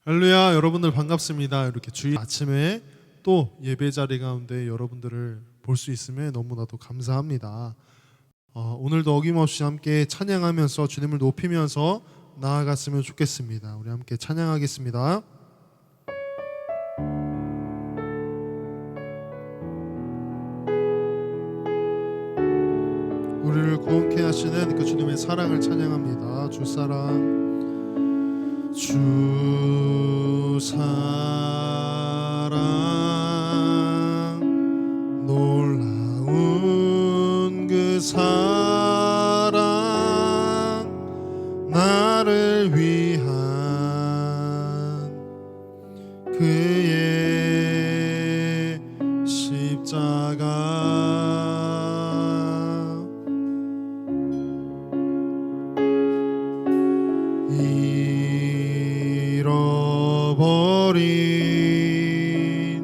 할렐루야, 여러분들 반갑습니다. 이렇게 주일 아침에 또 예배 자리 가운데 여러분들을 볼 수 있음에 너무나도 감사합니다. 오늘도 어김없이 함께 찬양하면서 주님을 높이면서 나아갔으면 좋겠습니다. 우리 함께 찬양하겠습니다. 우리를 구원케 하시는 그 주님의 사랑을 찬양합니다. 주 사랑, 주 사랑, 놀라운 그 사랑, 나를 위한 그의 십자가, 잃어버린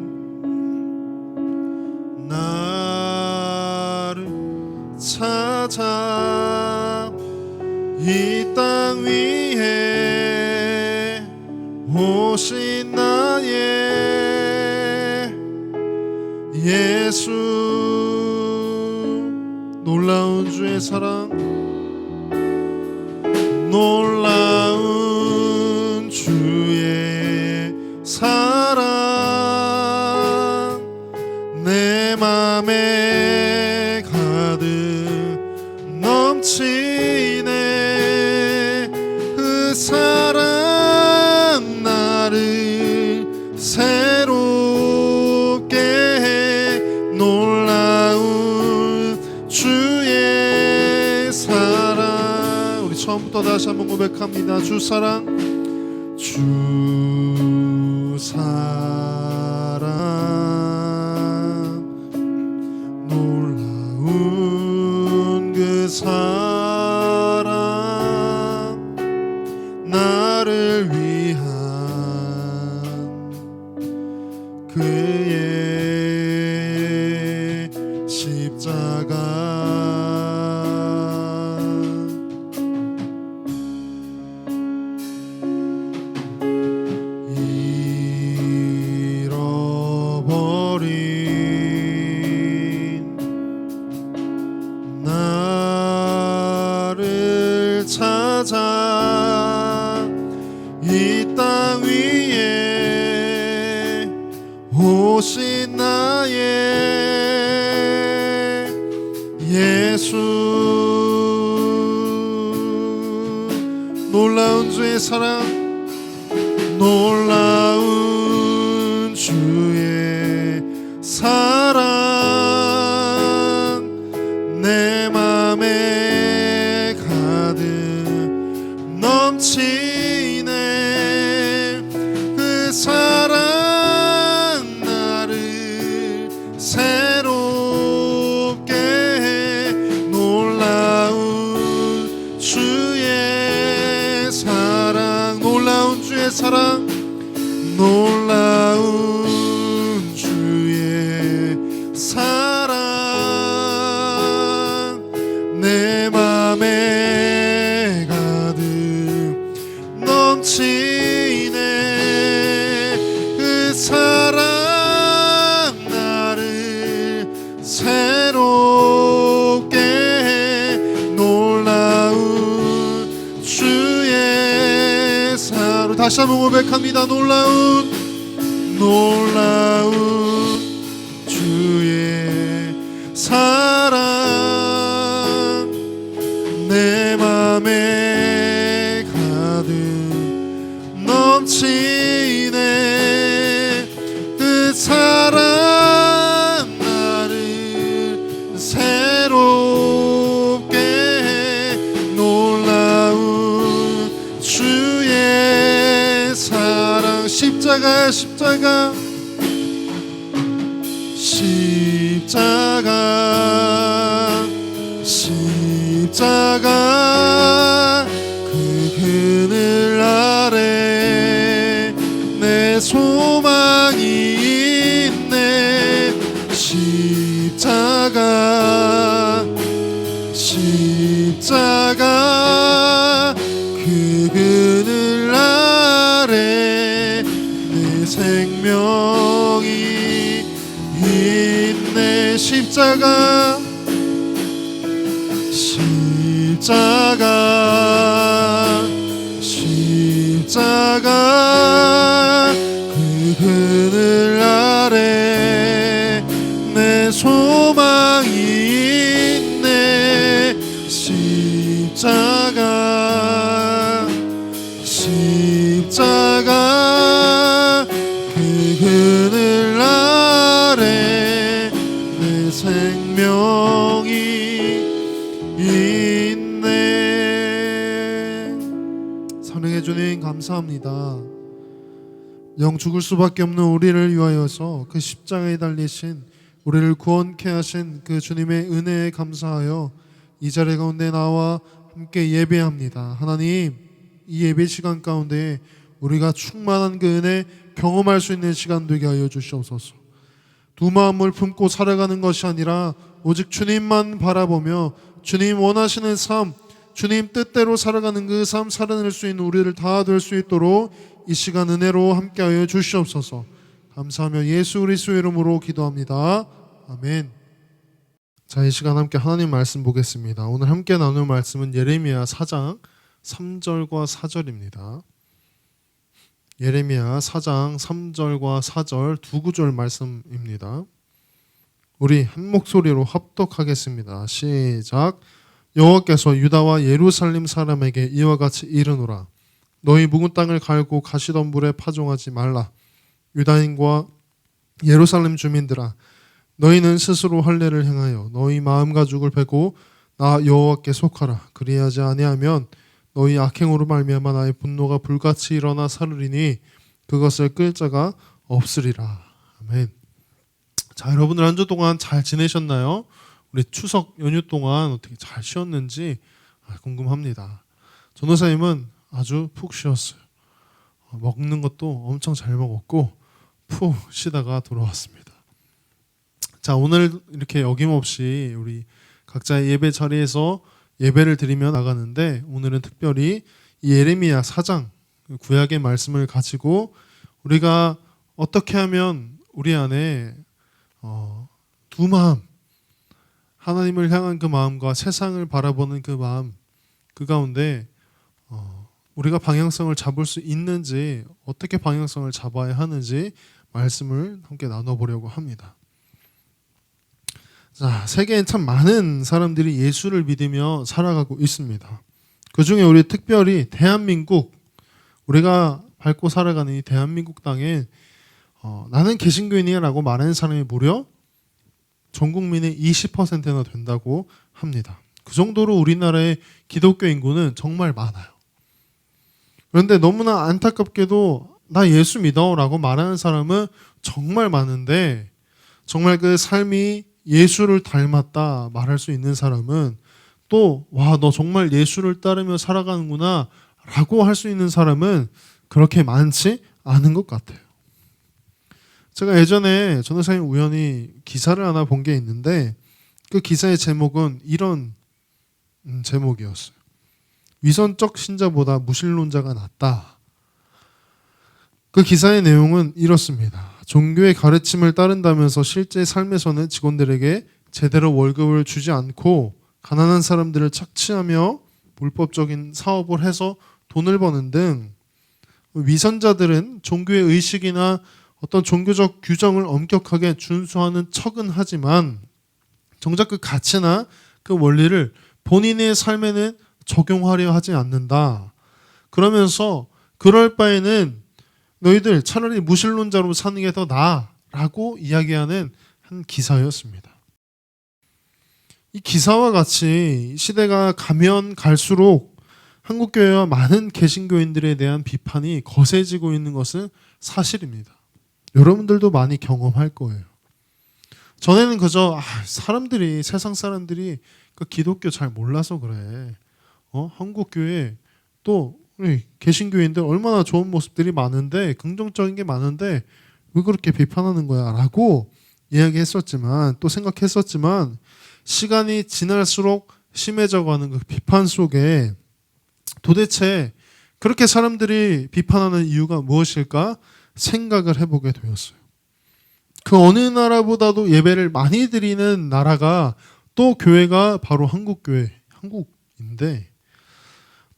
나를 찾아 이 땅 위에 오신 나의 예수, 놀라운 주의 사랑, 놀라운 주의 사랑, 내 맘에 가득 넘치네. 그 사랑 나를 새롭게 해. 놀라운 주의 사랑. 우리 처음부터 다시 한번 고백합니다. 주 사랑, 주 사랑, 놀라운 그 사랑, 나를 위한 그의 십자가, 나를 찾아 이 땅 위에 오신 나의 예수, 놀라운 주의 사랑, 놀라운 주의 사랑, 내 맘에 가득 넘치네. 그 사랑 나를 새롭게 해. 놀라운 주의 사랑, 놀라운 주의 사랑, 놀라운 주의 사랑, 내 맘에 가득 넘치네. 그 사랑 나를 새롭게 해. 놀라운 주의 사랑. 다시 한번 고백합니다. 놀라운 주의 사랑, 내 맘에 가득 넘치네. 그 사랑 나를 새롭게 해. 놀라운 주의 사랑, 십자가, 십자가, 십자가, 십자가, 그 그늘 아래 내 소망이 있네. 십자가, 십자가, 그 그늘 아래 십자가 십자가 십자가 그 그늘 아래 내 소망이 있네. 십자가 십자가 그 그늘 아래 내 생명이 있네. 선행해 주님 감사합니다. 영 죽을 수밖에 없는 우리를 위하여서 그 십자가에 달리신 우리를 구원케 하신 그 주님의 은혜에 감사하여 이 자리 가운데 나와 함께 예배합니다. 하나님, 이 예배 시간 가운데 우리가 충만한 그 은혜 경험할 수 있는 시간 되게 하여 주시옵소서. 두 마음을 품고 살아가는 것이 아니라 오직 주님만 바라보며 주님 원하시는 삶, 주님 뜻대로 살아가는 그 삶 살아낼 수 있는 우리를 다 될 수 있도록 이 시간 은혜로 함께하여 주시옵소서. 감사하며 예수 그리스도의 이름으로 기도합니다. 아멘. 자, 이 시간 함께 하나님 말씀 보겠습니다. 오늘 함께 나눌 말씀은 예레미야 4장 3절과 4절입니다. 예레미야 4장 3절과 4절 두 구절 말씀입니다. 우리 한 목소리로 합독하겠습니다. 시작. 여호와께서 유다와 예루살렘 사람에게 이와 같이 이르노라. 너희 묵은 땅을 갈고 가시던 물에 파종하지 말라. 유다인과 예루살렘 주민들아, 너희는 스스로 할례를 행하여 너희 마음 가죽을 베고 나 여호와께 속하라. 그리하지 아니하면 너희 악행으로 말미암아 나의 분노가 불같이 일어나 사르리니 그것을 끌 자가 없으리라. 아멘. 자, 여러분들 한 주 동안 잘 지내셨나요? 우리 추석 연휴 동안 어떻게 잘 쉬었는지 궁금합니다. 전도사님은 아주 푹 쉬었어요. 먹는 것도 엄청 잘 먹었고 푹 쉬다가 돌아왔습니다. 자, 오늘 이렇게 어김없이 우리 각자의 예배 자리에서 예배를 드리며 나가는데, 오늘은 특별히 이 예레미야 4장 구약의 말씀을 가지고 우리가 어떻게 하면 우리 안에 두 마음, 하나님을 향한 그 마음과 세상을 바라보는 그 마음, 그 가운데 우리가 방향성을 잡을 수 있는지, 어떻게 방향성을 잡아야 하는지 말씀을 함께 나눠보려고 합니다. 자, 세계엔 참 많은 사람들이 예수를 믿으며 살아가고 있습니다. 그 중에 우리 특별히 대한민국, 우리가 밟고 살아가는 이 대한민국 땅에 나는 개신교인이라고 말하는 사람이 무려 전 국민의 20%나 된다고 합니다. 그 정도로 우리나라의 기독교 인구는 정말 많아요. 그런데 너무나 안타깝게도 나 예수 믿어라고 말하는 사람은 정말 많은데, 정말 그 삶이 예수를 닮았다 말할 수 있는 사람은 또 와, 너 정말 예수를 따르며 살아가는구나 라고 할 수 있는 사람은 그렇게 많지 않은 것 같아요. 제가 예전에 전도사님 우연히 기사를 하나 본 게 있는데, 그 기사의 제목은 이런 제목이었어요. 위선적 신자보다 무신론자가 낫다. 그 기사의 내용은 이렇습니다. 종교의 가르침을 따른다면서 실제 삶에서는 직원들에게 제대로 월급을 주지 않고 가난한 사람들을 착취하며 불법적인 사업을 해서 돈을 버는 등, 위선자들은 종교의 의식이나 어떤 종교적 규정을 엄격하게 준수하는 척은 하지만 정작 그 가치나 그 원리를 본인의 삶에는 적용하려 하지 않는다. 그러면서 그럴 바에는 너희들 차라리 무신론자로 사는 게 더 나아라고 이야기하는 한 기사였습니다. 이 기사와 같이 시대가 가면 갈수록 한국교회와 많은 개신교인들에 대한 비판이 거세지고 있는 것은 사실입니다. 여러분들도 많이 경험할 거예요. 전에는 그저 사람들이, 세상 사람들이 그 기독교 잘 몰라서 그래. 한국교회 또 우리 개신교인들 얼마나 좋은 모습들이 많은데, 긍정적인 게 많은데 왜 그렇게 비판하는 거야 라고 이야기했었지만, 또 생각했었지만, 시간이 지날수록 심해져가는 그 비판 속에 도대체 그렇게 사람들이 비판하는 이유가 무엇일까 생각을 해보게 되었어요. 그 어느 나라보다도 예배를 많이 드리는 나라가 또 교회가 바로 한국교회, 한국인데,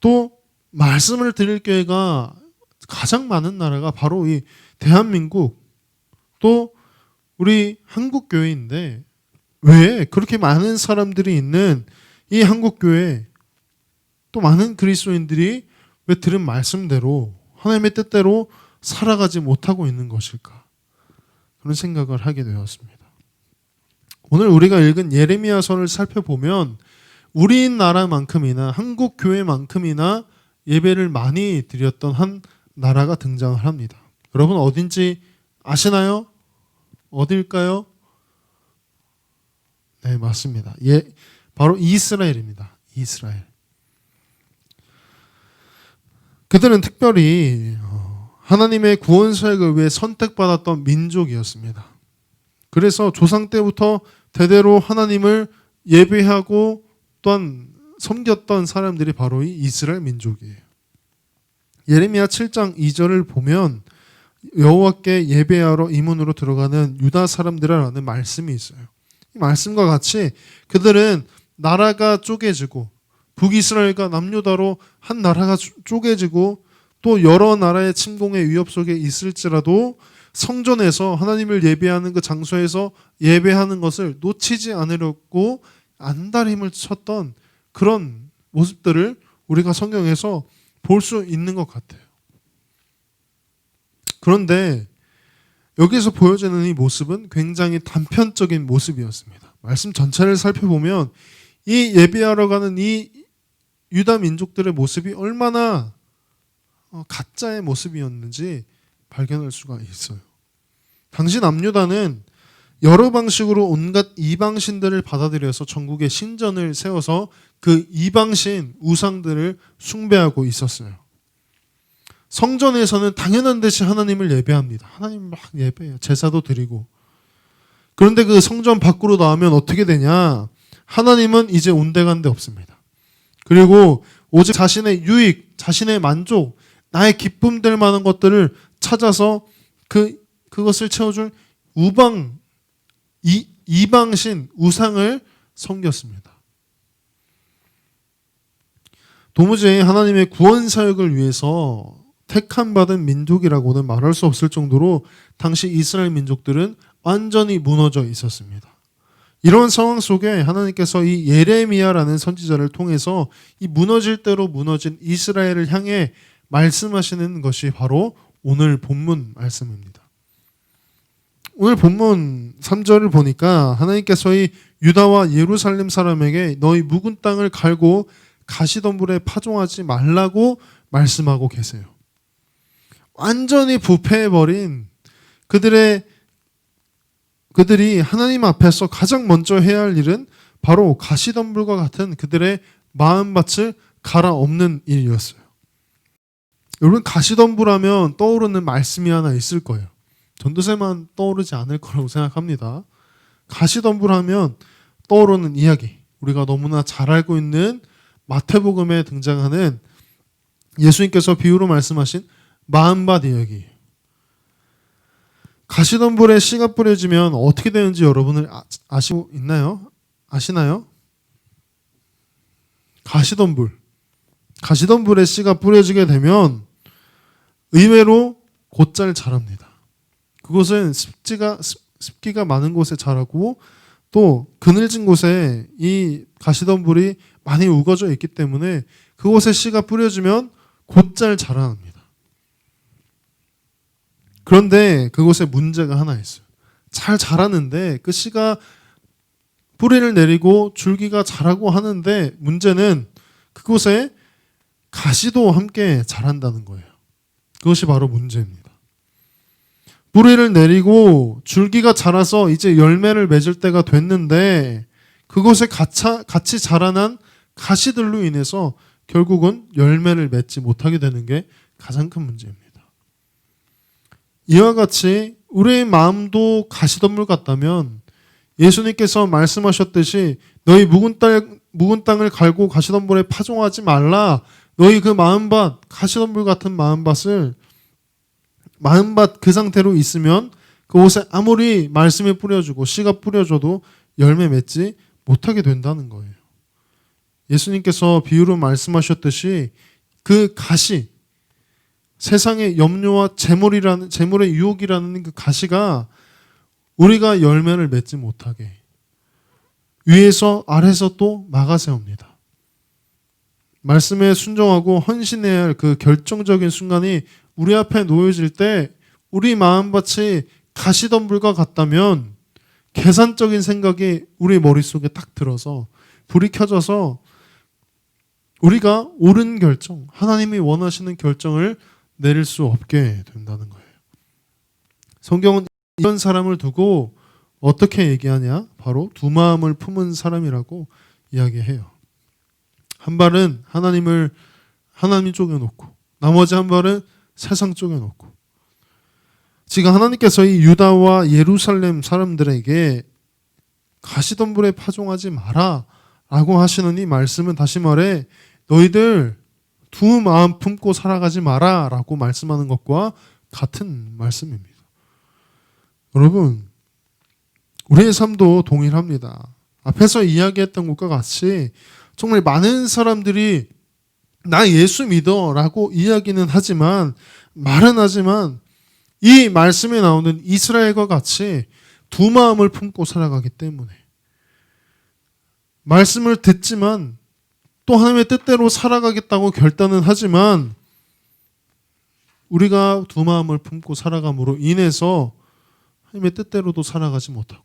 또 말씀을 드릴 교회가 가장 많은 나라가 바로 이 대한민국, 또 우리 한국교회인데, 왜 그렇게 많은 사람들이 있는 이 한국교회, 또 많은 그리스도인들이 왜 들은 말씀대로 하나님의 뜻대로 살아가지 못하고 있는 것일까? 그런 생각을 하게 되었습니다. 오늘 우리가 읽은 예레미야서를 살펴보면 우리나라만큼이나 한국 교회만큼이나 예배를 많이 드렸던 한 나라가 등장을 합니다. 여러분 어딘지 아시나요? 어딜까요? 네, 맞습니다. 바로 이스라엘입니다. 이스라엘. 그들은 특별히 하나님의 구원 사역을 위해 선택받았던 민족이었습니다. 그래서 조상 때부터 대대로 하나님을 예배하고 또한 섬겼던 사람들이 바로 이 이스라엘 민족이에요. 예레미야 7장 2절을 보면 여호와께 예배하러 이문으로 들어가는 유다 사람들이라는 말씀이 있어요. 이 말씀과 같이 그들은 나라가 쪼개지고 북이스라엘과 남유다로 한 나라가 쪼개지고 또 여러 나라의 침공의 위협 속에 있을지라도 성전에서 하나님을 예배하는 그 장소에서 예배하는 것을 놓치지 않으려고 안달힘을 쳤던 그런 모습들을 우리가 성경에서 볼 수 있는 것 같아요. 그런데 여기서 보여지는 이 모습은 굉장히 단편적인 모습이었습니다. 말씀 전체를 살펴보면 이 예배하러 가는 이 유다 민족들의 모습이 얼마나 가짜의 모습이었는지 발견할 수가 있어요. 당시 남유다는 여러 방식으로 온갖 이방신들을 받아들여서 전국에 신전을 세워서 그 이방신 우상들을 숭배하고 있었어요. 성전에서는 당연한 듯이 하나님을 예배합니다. 하나님 막 예배해요. 제사도 드리고. 그런데 그 성전 밖으로 나오면 어떻게 되냐? 하나님은 이제 온데간데 없습니다. 그리고 오직 자신의 유익, 자신의 만족, 나의 기쁨 될 만한 것들을 찾아서 그것을 채워줄 이방신 우상을 섬겼습니다. 도무지 하나님의 구원 사역을 위해서 택함받은 민족이라고는 말할 수 없을 정도로 당시 이스라엘 민족들은 완전히 무너져 있었습니다. 이런 상황 속에 하나님께서 이 예레미야라는 선지자를 통해서 이 무너질 대로 무너진 이스라엘을 향해 말씀하시는 것이 바로 오늘 본문 말씀입니다. 오늘 본문 3절을 보니까 하나님께서 이 유다와 예루살렘 사람에게 너희 묵은 땅을 갈고 가시덤불에 파종하지 말라고 말씀하고 계세요. 완전히 부패해버린 그들이 하나님 앞에서 가장 먼저 해야 할 일은 바로 가시덤불과 같은 그들의 마음밭을 갈아엎는 일이었어요. 여러분 가시덤불 하면 떠오르는 말씀이 하나 있을 거예요. 전도서만 떠오르지 않을 거라고 생각합니다. 가시덤불 하면 떠오르는 이야기, 우리가 너무나 잘 알고 있는 마태복음에 등장하는 예수님께서 비유로 말씀하신 마음밭 이야기. 가시덤불에 씨가 뿌려지면 어떻게 되는지 여러분을 아시고 있나요? 아시나요? 가시덤불에 씨가 뿌려지게 되면 의외로 곧잘 자랍니다. 그곳은 습기가 많은 곳에 자라고 또 그늘진 곳에 이 가시덤불이 많이 우거져 있기 때문에 그곳에 씨가 뿌려지면 곧잘 자라납니다. 그런데 그곳에 문제가 하나 있어요. 잘 자라는데 그 씨가 뿌리를 내리고 줄기가 자라고 하는데 문제는 그곳에 가시도 함께 자란다는 거예요. 그것이 바로 문제입니다. 뿌리를 내리고 줄기가 자라서 이제 열매를 맺을 때가 됐는데 그곳에 같이 자라난 가시들로 인해서 결국은 열매를 맺지 못하게 되는 게 가장 큰 문제입니다. 이와 같이 우리의 마음도 가시덤불 같다면 예수님께서 말씀하셨듯이 너희 묵은 땅을 갈고 가시덤불에 파종하지 말라. 너희 그 마음밭, 가시덤불 같은 마음밭 그 상태로 있으면 그 옷에 아무리 말씀이 뿌려주고 씨가 뿌려줘도 열매 맺지 못하게 된다는 거예요. 예수님께서 비유로 말씀하셨듯이 그 가시, 세상의 염려와 재물의 유혹이라는 그 가시가 우리가 열매를 맺지 못하게 위에서 아래에서 또 막아세웁니다. 말씀에 순종하고 헌신해야 할 그 결정적인 순간이 우리 앞에 놓여질 때 우리 마음밭이 가시덤불과 같다면 계산적인 생각이 우리 머릿속에 딱 들어서 불이 켜져서 우리가 옳은 결정, 하나님이 원하시는 결정을 내릴 수 없게 된다는 거예요. 성경은 이런 사람을 두고 어떻게 얘기하냐? 바로 두 마음을 품은 사람이라고 이야기해요. 한 발은 하나님 쪽에 놓고 나머지 한 발은 세상 쪽에 놓고. 지금 하나님께서 이 유다와 예루살렘 사람들에게 가시덤불에 파종하지 마라 라고 하시는 이 말씀은 다시 말해 너희들 두 마음 품고 살아가지 마라 라고 말씀하는 것과 같은 말씀입니다. 여러분, 우리의 삶도 동일합니다. 앞에서 이야기했던 것과 같이 정말 많은 사람들이 나 예수 믿어 라고 이야기는 하지만 말은 하지만 이 말씀에 나오는 이스라엘과 같이 두 마음을 품고 살아가기 때문에 말씀을 듣지만 또 하나님의 뜻대로 살아가겠다고 결단은 하지만 우리가 두 마음을 품고 살아감으로 인해서 하나님의 뜻대로도 살아가지 못하고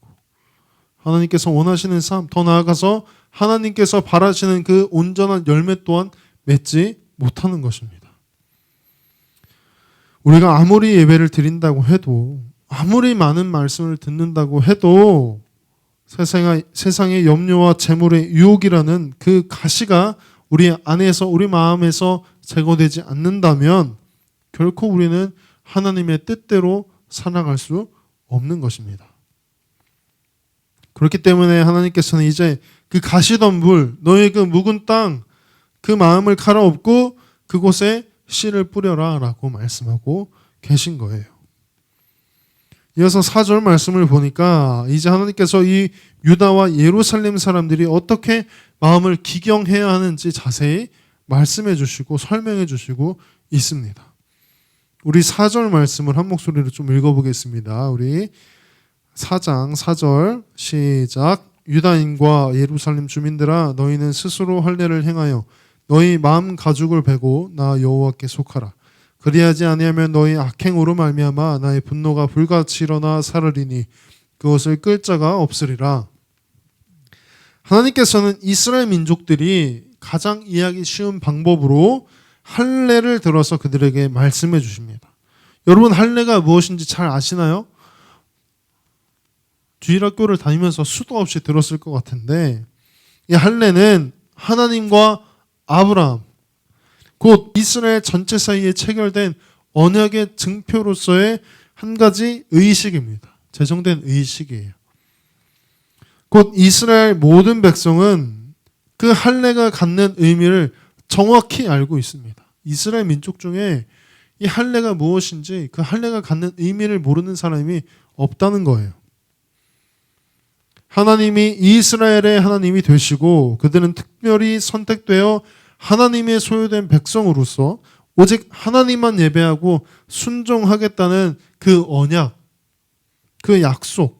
하나님께서 원하시는 삶, 더 나아가서 하나님께서 바라시는 그 온전한 열매 또한 맺지 못하는 것입니다. 우리가 아무리 예배를 드린다고 해도 아무리 많은 말씀을 듣는다고 해도 세상의 염려와 재물의 유혹이라는 그 가시가 우리 안에서 우리 마음에서 제거되지 않는다면 결코 우리는 하나님의 뜻대로 살아갈 수 없는 것입니다. 그렇기 때문에 하나님께서는 이제 그 가시덤불 너의 그 묵은 땅 그 마음을 갈아엎고 그곳에 씨를 뿌려라 라고 말씀하고 계신 거예요. 이어서 4절 말씀을 보니까 이제 하나님께서 이 유다와 예루살렘 사람들이 어떻게 마음을 기경해야 하는지 자세히 말씀해 주시고 설명해 주시고 있습니다. 우리 4절 말씀을 한 목소리로 좀 읽어보겠습니다. 우리 4장 4절 시작. 유다인과 예루살렘 주민들아 너희는 스스로 할례를 행하여 너희 마음 가죽을 베고 나 여호와께 속하라. 그리하지 아니하면 너희 악행으로 말미암아 나의 분노가 불같이 일어나 사르리니 그것을 끌 자가 없으리라. 하나님께서는 이스라엘 민족들이 가장 이해하기 쉬운 방법으로 할례를 들어서 그들에게 말씀해 주십니다. 여러분 할례가 무엇인지 잘 아시나요? 주일학교를 다니면서 수도 없이 들었을 것 같은데 이 할례는 하나님과 아브라함 곧 이스라엘 전체 사이에 체결된 언약의 증표로서의 한 가지 의식입니다. 제정된 의식이에요. 곧 이스라엘 모든 백성은 그 할례가 갖는 의미를 정확히 알고 있습니다. 이스라엘 민족 중에 이 할례가 무엇인지 그 할례가 갖는 의미를 모르는 사람이 없다는 거예요. 하나님이 이스라엘의 하나님이 되시고 그들은 특별히 선택되어 하나님의 소유된 백성으로서 오직 하나님만 예배하고 순종하겠다는 그 언약, 그 약속.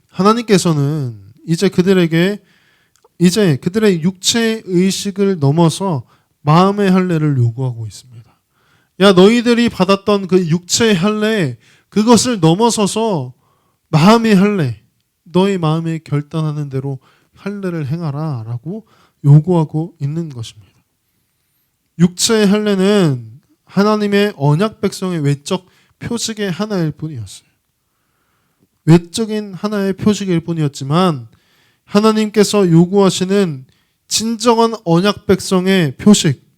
하나님께서는 이제 그들의 육체의 의식을 넘어서 마음의 할례를 요구하고 있습니다. 야, 너희들이 받았던 그 육체의 할례, 그것을 넘어서서 마음의 할례, 너희 마음에 결단하는 대로 할례를 행하라 라고 요구하고 있는 것입니다. 육체의 할례는 하나님의 언약 백성의 외적 표식의 하나일 뿐이었어요. 외적인 하나의 표식일 뿐이었지만 하나님께서 요구하시는 진정한 언약 백성의 표식,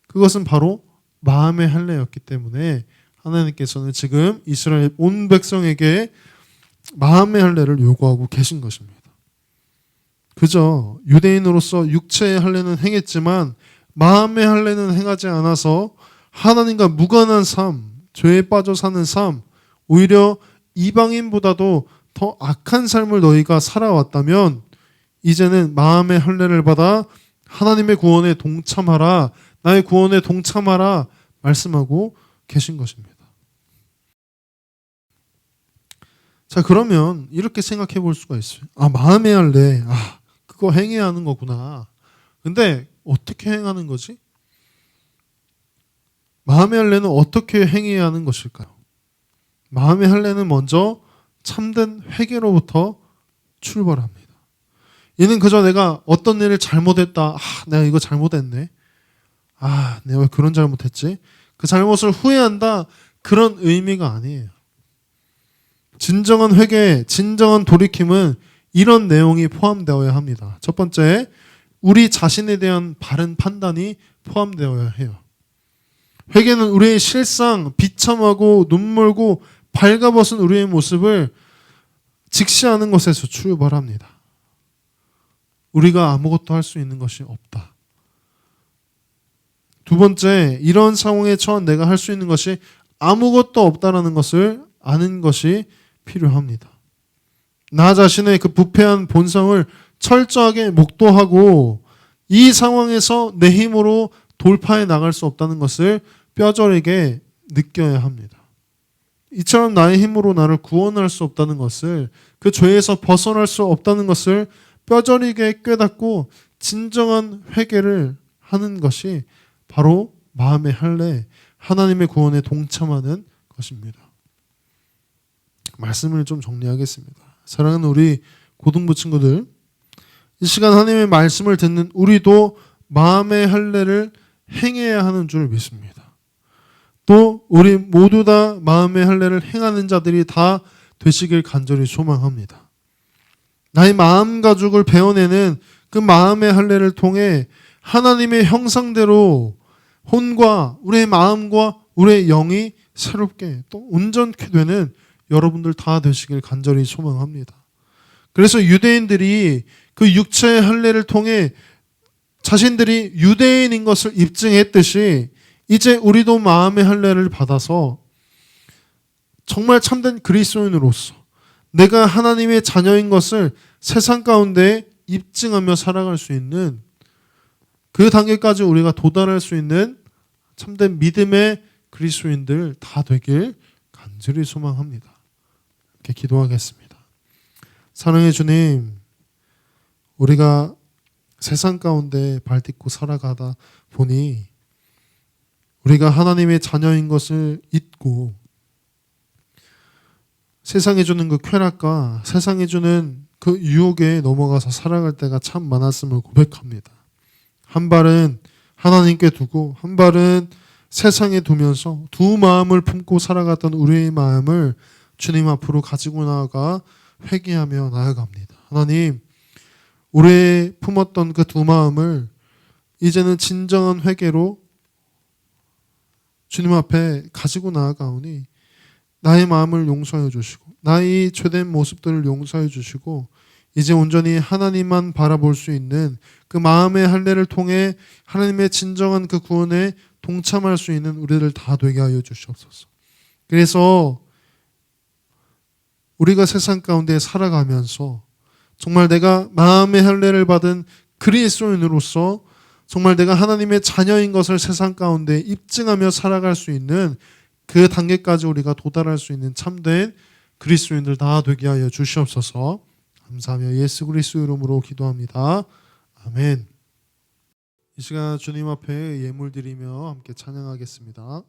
그것은 바로 마음의 할례였기 때문에 하나님께서는 지금 이스라엘 온 백성에게 마음의 할례를 요구하고 계신 것입니다. 그저 유대인으로서 육체의 할례는 행했지만 마음의 할례는 행하지 않아서 하나님과 무관한 삶, 죄에 빠져 사는 삶, 오히려 이방인보다도 더 악한 삶을 너희가 살아왔다면 이제는 마음의 할례를 받아 하나님의 구원에 동참하라, 나의 구원에 동참하라 말씀하고 계신 것입니다. 자, 그러면 이렇게 생각해 볼 수가 있어요. 마음의 할례, 그거 행해야 하는 거구나. 근데 어떻게 행하는 거지? 마음의 할례는 어떻게 행해야 하는 것일까요? 마음의 할례는 먼저 참된 회개로부터 출발합니다. 이는 그저 내가 어떤 일을 잘못했다. 내가 이거 잘못했네. 내가 왜 그런 잘못했지? 그 잘못을 후회한다. 그런 의미가 아니에요. 진정한 회개, 진정한 돌이킴은 이런 내용이 포함되어야 합니다. 첫 번째, 우리 자신에 대한 바른 판단이 포함되어야 해요. 회개는 우리의 실상, 비참하고 눈멀고 발가벗은 우리의 모습을 직시하는 것에서 출발합니다. 우리가 아무것도 할 수 있는 것이 없다. 두 번째, 이런 상황에 처한 내가 할 수 있는 것이 아무것도 없다라는 것을 아는 것이 필요합니다. 나 자신의 그 부패한 본성을 철저하게 목도하고 이 상황에서 내 힘으로 돌파해 나갈 수 없다는 것을 뼈저리게 느껴야 합니다. 이처럼 나의 힘으로 나를 구원할 수 없다는 것을, 그 죄에서 벗어날 수 없다는 것을 뼈저리게 깨닫고 진정한 회개를 하는 것이 바로 마음의 할례, 하나님의 구원에 동참하는 것입니다. 말씀을 좀 정리하겠습니다. 사랑하는 우리 고등부 친구들, 이 시간 하나님의 말씀을 듣는 우리도 마음의 할례를 행해야 하는 줄 믿습니다. 또 우리 모두 다 마음의 할례를 행하는 자들이 다 되시길 간절히 소망합니다. 나의 마음 가죽을 베어내는 그 마음의 할례를 통해 하나님의 형상대로 혼과 우리의 마음과 우리의 영이 새롭게 또 온전케 되는 여러분들 다 되시길 간절히 소망합니다. 그래서 유대인들이 그 육체의 할례를 통해 자신들이 유대인인 것을 입증했듯이 이제 우리도 마음의 할례를 받아서 정말 참된 그리스도인으로서 내가 하나님의 자녀인 것을 세상 가운데 입증하며 살아갈 수 있는 그 단계까지 우리가 도달할 수 있는 참된 믿음의 그리스도인들 다 되길 간절히 소망합니다. 이렇게 기도하겠습니다. 사랑의 주님, 우리가 세상 가운데 발딛고 살아가다 보니 우리가 하나님의 자녀인 것을 잊고 세상이 주는 그 쾌락과 세상이 주는 그 유혹에 넘어가서 살아갈 때가 참 많았음을 고백합니다. 한 발은 하나님께 두고 한 발은 세상에 두면서 두 마음을 품고 살아갔던 우리의 마음을 주님 앞으로 가지고 나아가 회개하며 나아갑니다. 하나님, 우리의 품었던 그 두 마음을 이제는 진정한 회개로 주님 앞에 가지고 나아가오니 나의 마음을 용서해 주시고 나의 죄된 모습들을 용서해 주시고 이제 온전히 하나님만 바라볼 수 있는 그 마음의 할례를 통해 하나님의 진정한 그 구원에 동참할 수 있는 우리들 다 되게 하여 주시옵소서. 그래서 우리가 세상 가운데 살아가면서 정말 내가 마음의 할례를 받은 그리스도인으로서 정말 내가 하나님의 자녀인 것을 세상 가운데 입증하며 살아갈 수 있는 그 단계까지 우리가 도달할 수 있는 참된 그리스도인들 다 되게 하여 주시옵소서. 감사하며 예수 그리스도 이름으로 기도합니다. 아멘. 이 시간 주님 앞에 예물 드리며 함께 찬양하겠습니다.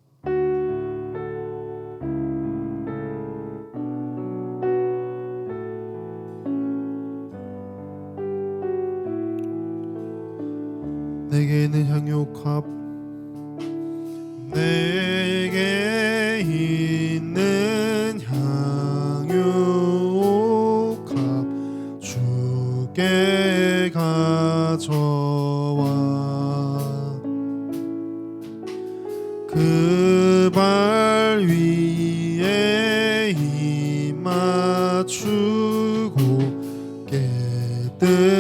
내게는 향유값 내게 있는 향유값 주께 가져와 그 발 위에 힘 맞추고 깨뜨립니다.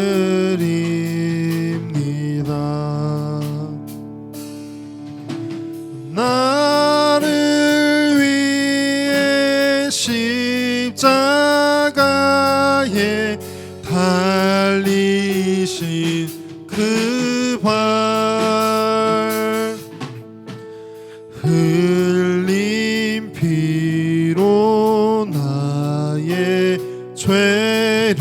나를 위해 나의 달리신 그 발 흘린 피로 나의 죄를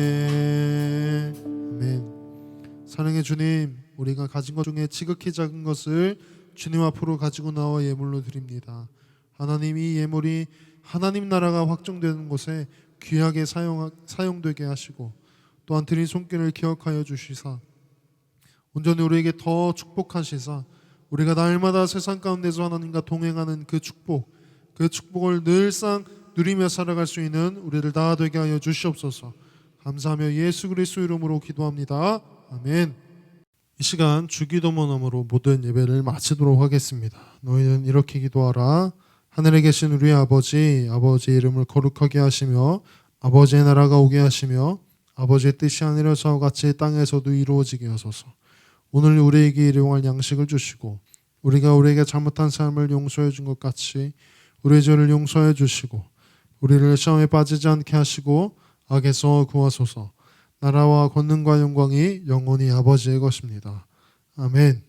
대속하셨네. 아멘. 사랑의 주님, 우리가 가진 것 중에 지극히 작은 것을 주님 앞으로 가지고 나와 예물로 드립니다. 하나님, 이 예물이 하나님 나라가 확정되는 곳에 귀하게 사용되게 하시고 또한 드린 손길을 기억하여 주시사 온전히 우리에게 더 축복하시사 우리가 날마다 세상 가운데서 하나님과 동행하는 그 축복을 늘상 누리며 살아갈 수 있는 우리를 다 되게 하여 주시옵소서. 감사하며 예수 그리스도 이름으로 기도합니다. 아멘. 이 시간 주기도문으로 모든 예배를 마치도록 하겠습니다. 너희는 이렇게 기도하라. 하늘에 계신 우리 아버지의 이름을 거룩하게 하시며 아버지의 나라가 오게 하시며 아버지의 뜻이 하늘에서와 같이 땅에서도 이루어지게 하소서. 오늘 우리에게 일용할 양식을 주시고 우리가 우리에게 잘못한 삶을 용서해 준 것 같이 우리의 죄를 용서해 주시고 우리를 시험에 빠지지 않게 하시고 악에서 구하소서. 나라와 권능과 영광이 영원히 아버지의 것입니다. 아멘.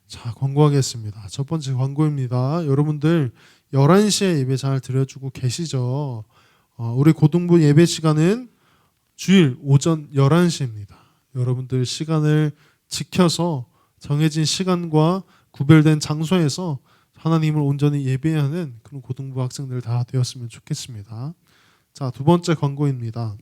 자, 광고하겠습니다. 첫 번째 광고입니다. 여러분들 11시에 예배 잘 드려주고 계시죠? 우리 고등부 예배 시간은 주일 오전 11시입니다. 여러분들 시간을 지켜서 정해진 시간과 구별된 장소에서 하나님을 온전히 예배하는 그런 고등부 학생들 다 되었으면 좋겠습니다. 자, 두 번째 광고입니다.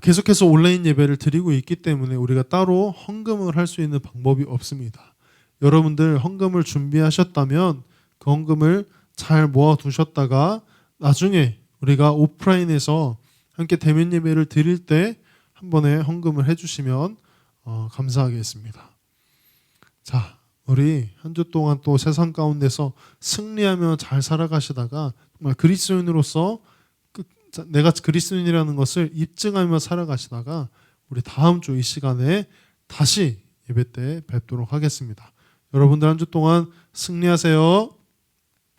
계속해서 온라인 예배를 드리고 있기 때문에 우리가 따로 헌금을 할 수 있는 방법이 없습니다. 여러분들 헌금을 준비하셨다면 그 헌금을 잘 모아두셨다가 나중에 우리가 오프라인에서 함께 대면 예배를 드릴 때 한 번에 헌금을 해주시면 감사하겠습니다. 자, 우리 한 주 동안 또 세상 가운데서 승리하며 잘 살아가시다가 정말 그리스도인으로서 내가 그리스도인이라는 것을 입증하며 살아가시다가 우리 다음 주 이 시간에 다시 예배 때 뵙도록 하겠습니다. 여러분들 한 주 동안 승리하세요.